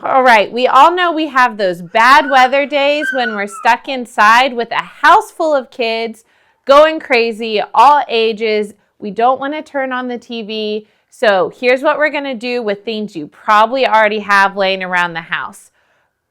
All right, we all know we have those bad weather days when we're stuck inside with a house full of kids going crazy, all ages. We don't want to turn on the TV. So here's what we're going to do with things you probably already have laying around the house.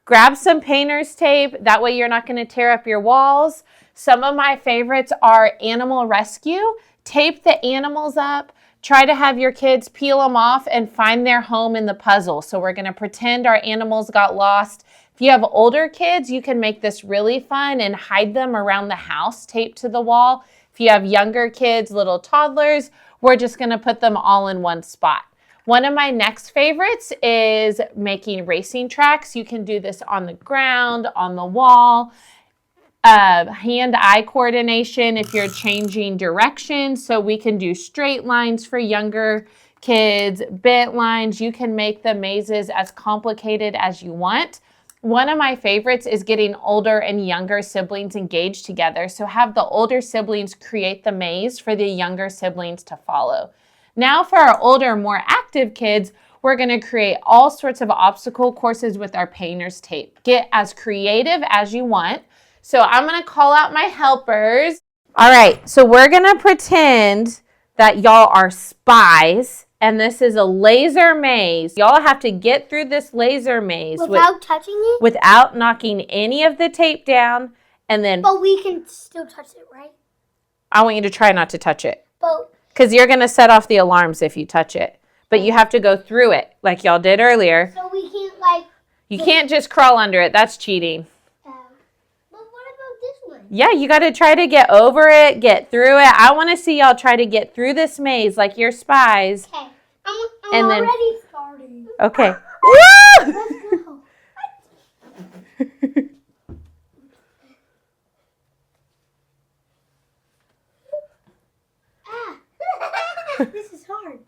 Grab some painter's tape. That way you're not going to tear up your walls. Some of my favorites are animal rescue. Tape the animals up. Try to have your kids peel them off and find their home in the puzzle. So we're going to pretend our animals got lost. If you have older kids, you can make this really fun and hide them around the house, taped to the wall. If you have younger kids, little toddlers, we're just going to put them all in one spot. One of my next favorites is making racing tracks. You can do this on the ground, on the wall. Hand-eye coordination if you're changing direction. So we can do straight lines for younger kids, bent lines. You can make the mazes as complicated as you want. One of my favorites is getting older and younger siblings engaged together. So have the older siblings create the maze for the younger siblings to follow. Now for our older, more active kids, we're going to create all sorts of obstacle courses with our painter's tape. Get as creative as you want. So I'm going to call out my helpers. All right, so we're going to pretend that y'all are spies, and this is a laser maze. Y'all have to get through this laser maze without touching it? Without knocking any of the tape down, and then... But we can still touch it, right? I want you to try not to touch it. Because you're going to set off the alarms if you touch it. But you have to go through it, like y'all did earlier. So we can't, like... You can't just crawl under it. That's cheating. Yeah, you got to try to get over it, get through it. I want to see y'all try to get through this maze like you're spies. Okay. I'm already starting. Okay. Woo! Let's go. This is hard.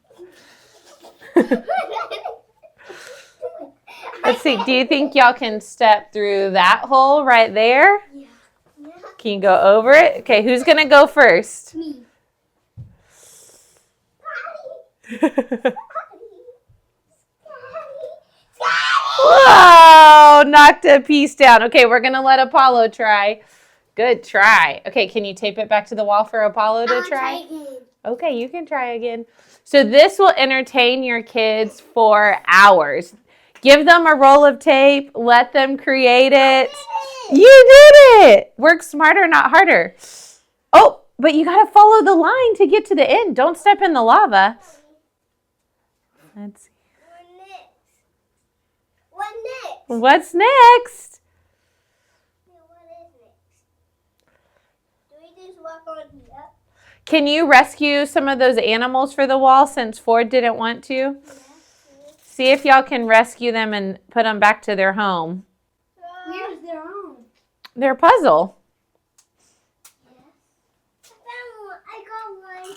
Let's see. Do you think y'all can step through that hole right there? Yeah. Can you go over it? Okay, who's going to go first? Me. Whoa, knocked a piece down. Okay, we're going to let Apollo try. Good try. Okay, can you tape it back to the wall for Apollo to try? Okay, you can try again. So this will entertain your kids for hours. Give them a roll of tape. Let them create it. You did it. Work smarter, not harder. Oh, but you got to follow the line to get to the end. Don't step in the lava. Let's see. What next? What's next? What is next? Do we just walk on here? Can you rescue some of those animals for the wall since Ford didn't want to? Yeah. See if y'all can rescue them and put them back to their home. Where's their home? Their puzzle. Yeah. I found one. I got one.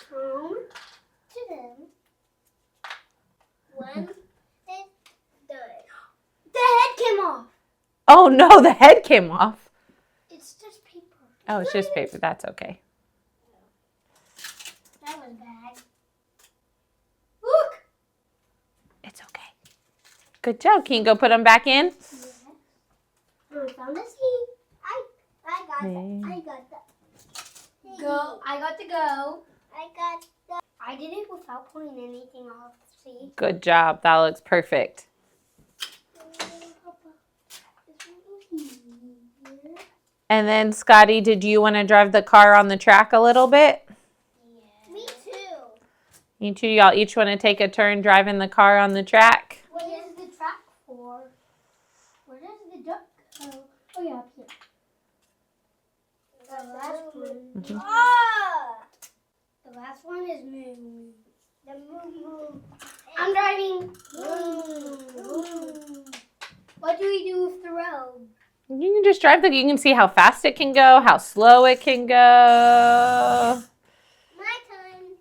Home to them. One is done. The head came off. Oh no, the head came off. It's just paper. Oh, it's just paper. That's okay. That was bad. Look. It's okay. Good job. Can you go put them back in? Yeah. I found a seed. I got that. I got that. Go. I got to go. I got that. I did it without pulling anything off. See? Good job. That looks perfect. And then, Scotty, did you want to drive the car on the track a little bit? Yeah. Me too. You two, y'all each want to take a turn driving the car on the track? What is the track for? Where does the duck go? Oh, yeah, up here. The last one. Mm-hmm. Ah! The last one is moo. The moo. I'm driving. What do we do with the road? You can just drive you can see how fast it can go, how slow it can go. My turn.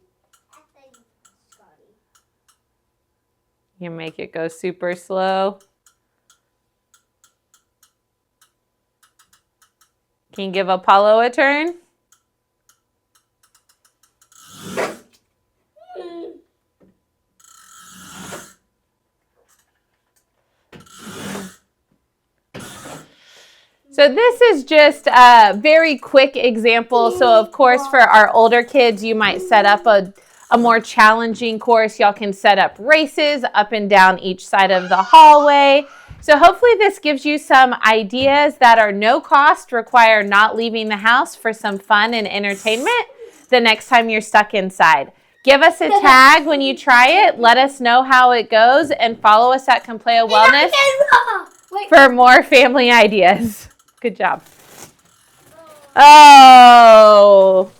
After Scotty. You make it go super slow. Can you give Apollo a turn? So this is just a very quick example. So of course for our older kids, you might set up a more challenging course. Y'all can set up races up and down each side of the hallway. So hopefully this gives you some ideas that are no cost, require not leaving the house for some fun and entertainment the next time you're stuck inside. Give us a tag when you try it. Let us know how it goes and follow us at Compleo Wellness for more family ideas. Good job. Oh.